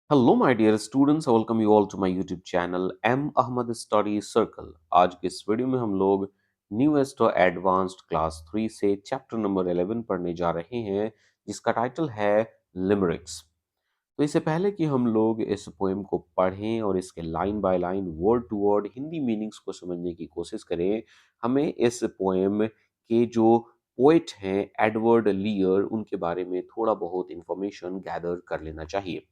Hello my dear students, welcome you all to my YouTube channel M Ahmad study circle. आज के इस video में हम लोग न्यूएस्ट और एडवांस्ड क्लास 3 से चैप्टर नंबर 11 पढ़ने जा रहे हैं, जिसका टाइटल है लिमरिक्स। तो इससे पहले कि हम लोग इस पोएम को पढ़ें और इसके line by line word to word Hindi meanings को समझने की कोशिश करें, हमें इस पोएम के जो पोएट हैं एडवर्ड लीयर, उनके बारे में थोड़ा बहुत इंफॉर्मेशन गैदर कर लेना चाहिए।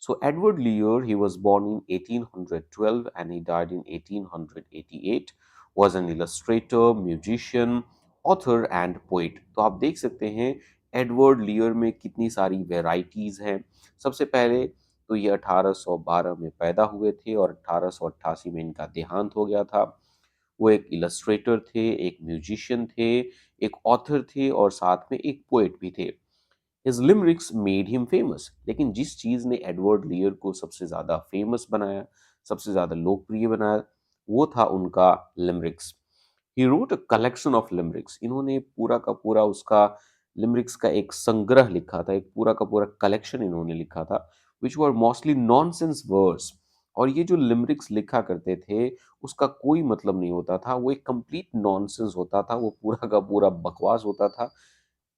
So Edward Lear, he was born in 1812 and he died in 1888, was an illustrator, musician, author and poet। तो आप देख सकते हैं एडवर्ड लियर में कितनी सारी वेराइटीज हैं। सबसे पहले तो ये 1812 में पैदा हुए थे और 1888 में इनका देहांत हो गया था। वो एक इलस्ट्रेटर थे, एक म्यूजिशियन थे, एक ऑथर थे और साथ में एक पोएट भी थे। His limericks made him famous. लेकिन जिस चीज ने एडवर्ड लियर को सबसे ज्यादा फेमस बनाया, सबसे ज्यादा लोकप्रिय बनाया, वो था उनका limericks. He wrote a collection of limericks. इन्होंने पूरा का पूरा उसका लिमरिक्स का एक संग्रह लिखा था, एक पूरा का पूरा कलेक्शन इन्होंने लिखा था, विच वर मोस्टली नॉनसेंस वर्ड्स। और ये जो लिमरिक्स लिखा करते थे, उसका कोई मतलब नहीं होता था, वो एक कंप्लीट नॉनसेंस होता था, वो पूरा का पूरा बकवास होता था।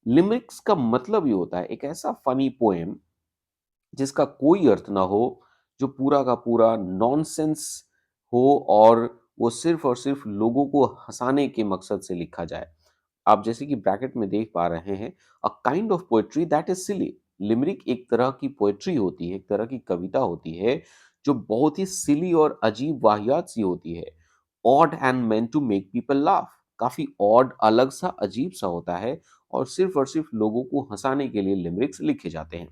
लिमिक्स का मतलब ये होता है एक ऐसा फनी पोएम जिसका कोई अर्थ ना हो, जो पूरा का पूरा नॉनसेंस हो और वो सिर्फ और सिर्फ लोगों को हंसाने के मकसद से लिखा जाए। आप जैसे कि ब्रैकेट में देख पा रहे हैं, a kind of poetry that is silly. Limerick एक तरह की पोएट्री होती है, एक तरह की कविता होती है, जो बहुत ही सिली और अजीब वाहियात सी होती है। Odd and meant to make people laugh. काफी ऑड, अलग सा, अजीब सा होता है और सिर्फ लोगों को हंसाने के लिए लिमरिक्स लिखे जाते हैं।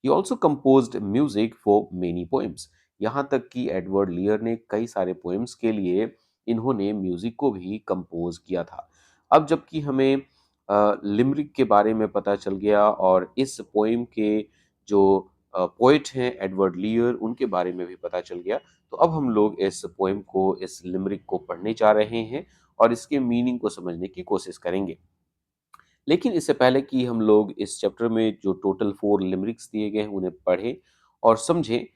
He also composed music for many poems. यहाँ तक कि एडवर्ड लियर ने कई सारे पोएम्स के लिए इन्होंने म्यूजिक को भी कंपोज किया था। अब जबकि हमें लिमरिक के बारे में पता चल गया और इस पोएम के जो पोएट हैं एडवर्ड लियर, उनके बारे में भी पता चल गया, तो अब हम लोग इस पोएम को, इस लिमरिक को पढ़ने जा रहे हैं और इसके मीनिंग को समझने की कोशिश करेंगे। लेकिन इससे पहले कि हम लोग इस चैप्टर में जो टोटल 4 लिमरिक्स दिए गए हैं उन्हें पढ़ें और समझें,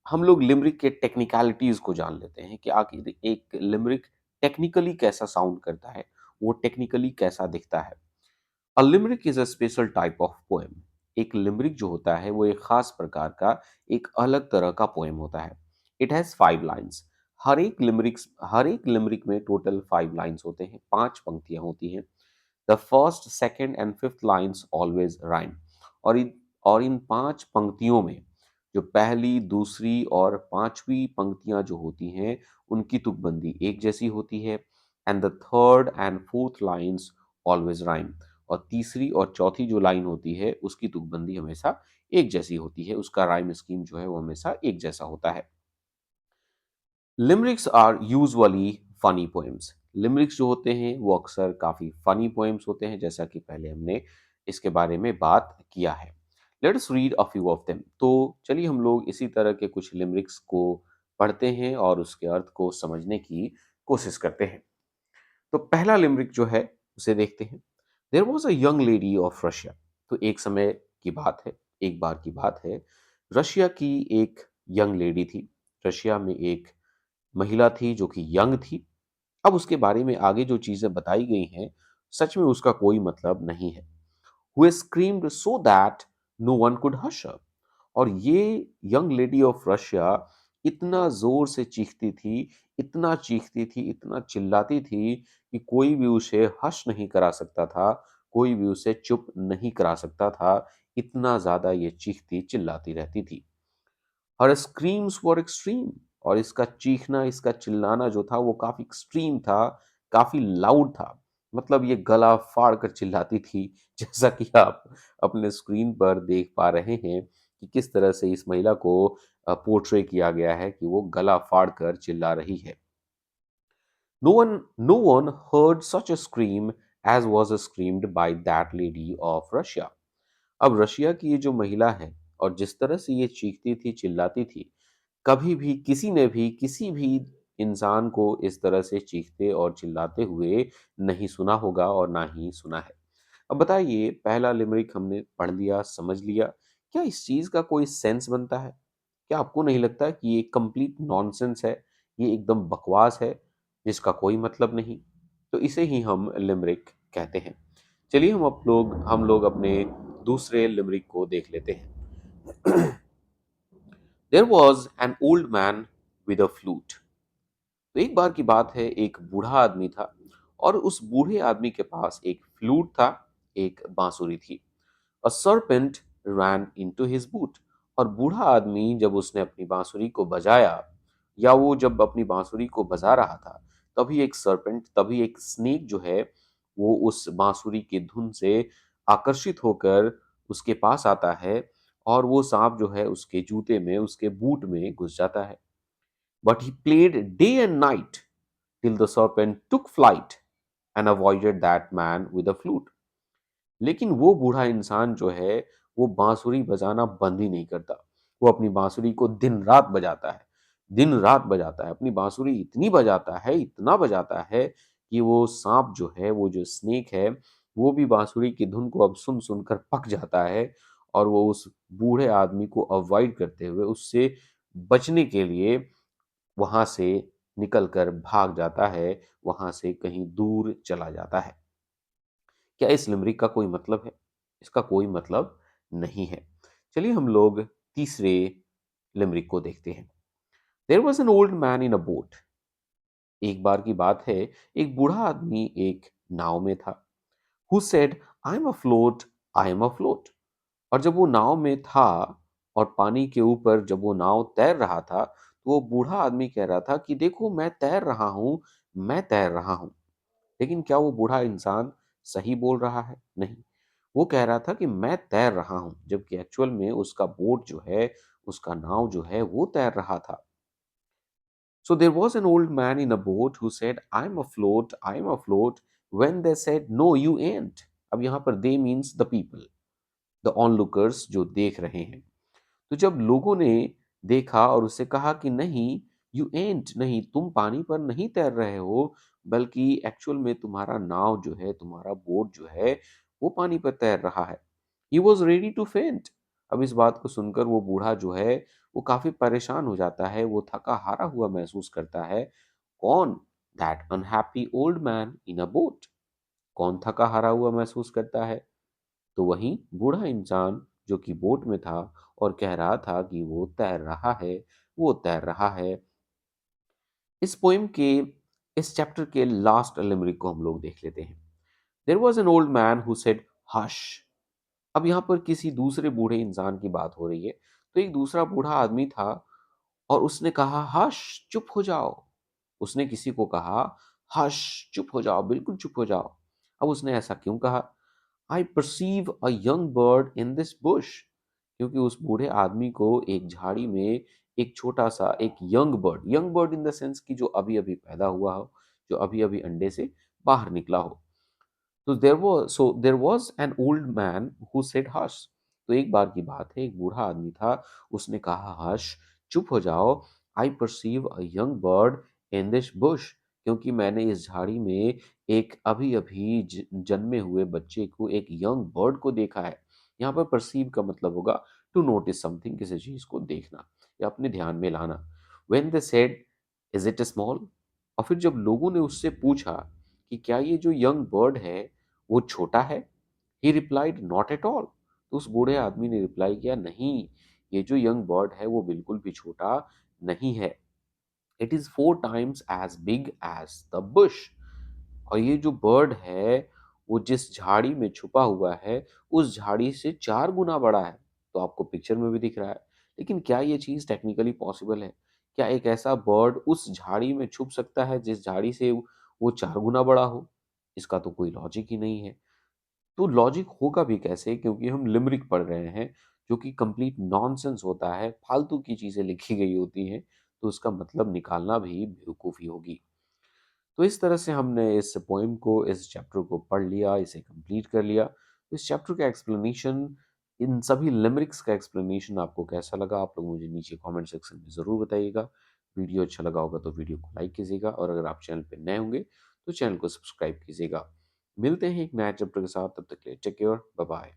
हम लोग लिमरिक के टेक्निकलिटीज को जान लेते हैं कि आखिर एक लिमरिक टेक्निकली कैसा साउंड करता है, वो टेक्निकली कैसा दिखता है। A limerick is a special type of poem. एक लिमरिक जो होता है वो एक खास प्रकार का, एक अलग तरह का पोएम होता है। It has 5 lines. हर एक लिमरिक में टोटल 5 लाइन्स होते हैं, 5 पंक्तियां होती हैं। The first, second and fifth lines always rhyme. और इन 5 पंक्तियों में जो पहली, दूसरी और 5वीं पंक्तियां जो होती हैं, उनकी तुकबंदी एक जैसी होती है। And the third and fourth lines always rhyme. और तीसरी और चौथी जो लाइन होती है, उसकी तुकबंदी हमेशा एक जैसी होती है, उसका राइम स्कीम जो है वो हमेशा एक जैसा होता है। लिमरिक्स आर यूजुअली फनी पोएम्स। लिमरिक्स जो होते हैं वो अक्सर काफी फनी पोएम्स होते हैं, जैसा कि पहले हमने इसके बारे में बात किया है। Let us read a few of them. तो चलिए हम लोग इसी तरह के कुछ लिमरिक्स को पढ़ते हैं और उसके अर्थ को समझने की कोशिश करते हैं। तो पहला लिमरिक जो है उसे देखते हैं। There was a young lady of Russia. तो एक समय की बात है, एक बार की बात है, रशिया की एक यंग लेडी थी। रशिया में एक महिला थी जो कि यंग थी। अब उसके बारे में आगे जो चीजें बताई गई हैं, सच में उसका कोई मतलब नहीं है। Who screamed so that no one could hush her. और ये यंग लेडी ऑफ रशिया इतना जोर से चीखती थी, इतना चीखती थी, इतना चिल्लाती थी कि कोई भी उसे हश नहीं करा सकता था, कोई भी उसे चुप नहीं करा सकता था। इतना ज्यादा ये चीखती चिल्लाती रहती थी। हर स्क्रीम्स वर एक्सट्रीम। और इसका चीखना, इसका चिल्लाना जो था वो काफी एक्सट्रीम था, काफी लाउड था। मतलब ये गला फाड़ कर चिल्लाती थी, जैसा कि आप अपने स्क्रीन पर देख पा रहे हैं कि किस तरह से इस महिला को पोर्ट्रे किया गया है कि वो गला फाड़ कर चिल्ला रही है। No one heard such a scream as was screamed by that lady of Russia। अब रशिया की ये जो महिला है और जिस तरह से ये चीखती थी, चिल्लाती थी, कभी भी किसी ने भी किसी भी इंसान को इस तरह से चीखते और चिल्लाते हुए नहीं सुना होगा और ना ही सुना है। अब बताइए, पहला लिमरिक हमने पढ़ लिया, समझ लिया, क्या इस चीज का कोई सेंस बनता है? क्या आपको नहीं लगता कि ये कंप्लीट नॉनसेंस है, ये एकदम बकवास है, जिसका कोई मतलब नहीं? तो इसे ही हम लिमरिक कहते हैं। चलिए हम लोग अपने दूसरे लिमरिक को देख लेते हैं। There was an old man with a flute. तो एक बार की बात है, एक बूढ़ा आदमी था और उस बूढ़े आदमी के पास एक फ्लूट था, एक बांसुरी थी। A serpent ran into his boot. और बूढ़ा आदमी जब उसने अपनी बांसुरी को बजाया, या वो जब अपनी बांसुरी को बजा रहा था, तभी एक स्नेक जो है वो उस बांसुरी की धुन से आकर्षित होकर उसके पास आता है, और वो सांप जो है उसके जूते में, उसके बूट में घुस जाता है। But he played day and night till the serpent took flight and avoided that man with a flute। लेकिन वो बूढ़ा इंसान जो है वो बांसुरी बजाना बंद ही नहीं करता। वो अपनी बांसुरी को दिन रात बजाता है, दिन रात बजाता है। अपनी बांसुरी इतनी बजाता है, इतना बजाता है कि वो सांप जो है, वो जो स्नेक है, वो भी बांसुरी की धुन को अब सुन सुनकर पक जाता है, और वो उस बूढ़े आदमी को अवॉइड करते हुए, उससे बचने के लिए वहां से निकलकर भाग जाता है, वहां से कहीं दूर चला जाता है। क्या इस लिमरिक का कोई मतलब है? इसका कोई मतलब नहीं है। चलिए हम लोग तीसरे लिमरिक को देखते हैं। There was an old man in a boat. एक बार की बात है, एक बूढ़ा आदमी एक नाव में था। Who said I am afloat, I am afloat. और जब वो नाव में था और पानी के ऊपर जब वो नाव तैर रहा था, तो वो बूढ़ा आदमी कह रहा था कि देखो मैं तैर रहा हूँ, मैं तैर रहा हूँ। लेकिन क्या वो बूढ़ा इंसान सही बोल रहा है? नहीं। वो कह रहा था कि मैं तैर रहा हूँ, जबकि एक्चुअल में उसका बोट जो है, उसका नाव जो है वो तैर रहा था। So there was an old man in a boat who said, I'm afloat, I'm afloat. When they said, No, you ain't. अब यहाँ पर they means the people, the onlookers जो देख रहे हैं। तो जब लोगों ने देखा और उससे कहा कि नहीं, यू एंट, नहीं तुम पानी पर नहीं तैर रहे हो, बल्कि एक्चुअल में तुम्हारा नाव जो है, तुम्हारा बोट जो है, वो पानी पर तैर रहा है। ही वॉज रेडी टू फेंट। अब इस बात को सुनकर वो बूढ़ा जो है वो काफी परेशान हो जाता है, वो थका हारा हुआ महसूस करता है। कौन? That unhappy old man in a boat. कौन थका हारा हुआ महसूस करता है? तो वहीं बूढ़ा इंसान जो कि बोट में था और कह रहा था कि वो तैर रहा है, वो तैर रहा है। इस पोएम के, इस चैप्टर के लास्ट लिमरिक को हम लोग देख लेते हैं। There was an old man who said hush. अब यहाँ पर किसी दूसरे बूढ़े इंसान की बात हो रही है। तो एक दूसरा बूढ़ा आदमी था और उसने कहा हश, चुप हो जाओ। उसने किसी को कहा हश, चुप हो जाओ, बिल्कुल चुप हो जाओ। अब उसने ऐसा क्यों कहा? आई perceive a young bird in this Bush. क्योंकि उस बूढ़े आदमी को एक झाड़ी में एक छोटा सा एक young bird in the sense कि जो अभी अभी पैदा हुआ हो, जो अभी अभी अंडे से बाहर निकला हो। तो there was an old man who said hush. तो एक बार की बात है, एक बूढ़ा आदमी था, उसने कहा हश, चुप हो जाओ। आई perceive a young bird in this Bush. क्योंकि मैंने इस झाड़ी में एक अभी अभी जन्मे हुए बच्चे को, एक यंग बर्ड को देखा है। यहाँ पर परसीव का मतलब होगा टू नोटिस समथिंग, किसी चीज को देखना या अपने ध्यान में लाना। When they said is it small. और फिर जब लोगों ने उससे पूछा कि क्या ये जो यंग बर्ड है वो छोटा है, ही रिप्लाइड नॉट एट ऑल। तो उस बूढ़े आदमी ने रिप्लाई किया, नहीं, ये जो यंग बर्ड है वो बिल्कुल भी छोटा नहीं है। It is 4 times as big as the bush. और ये जो बर्ड है वो जिस झाड़ी में छुपा हुआ है, उस झाड़ी से 4 गुना बड़ा है। तो आपको पिक्चर में भी दिख रहा है। लेकिन क्या ये चीज टेक्निकली पॉसिबल है? क्या एक ऐसा बर्ड उस झाड़ी में छुप सकता है जिस झाड़ी से वो 4 गुना बड़ा हो? इसका तो कोई लॉजिक ही नहीं है। तो लॉजिक होगा भी कैसे, क्योंकि हम लिमरिक पढ़ रहे हैं, जो कि कंप्लीट नॉनसेंस होता है, फालतू की चीजें लिखी गई होती हैं। तो उसका मतलब निकालना भी बेवकूफ़ी होगी। तो इस तरह से हमने इस पोएम को, इस चैप्टर को पढ़ लिया, इसे कंप्लीट कर लिया। तो इस चैप्टर का एक्सप्लेनेशन, इन सभी लिमरिक्स का एक्सप्लेनेशन आपको कैसा लगा, आप लोग मुझे नीचे कमेंट सेक्शन में ज़रूर बताइएगा। वीडियो अच्छा लगा होगा तो वीडियो को लाइक कीजिएगा, और अगर आप चैनल पे नए होंगे तो चैनल को सब्सक्राइब कीजिएगा। मिलते हैं एक नए चैप्टर के साथ, तब तक के लिए टेक केयर, बाय बाय।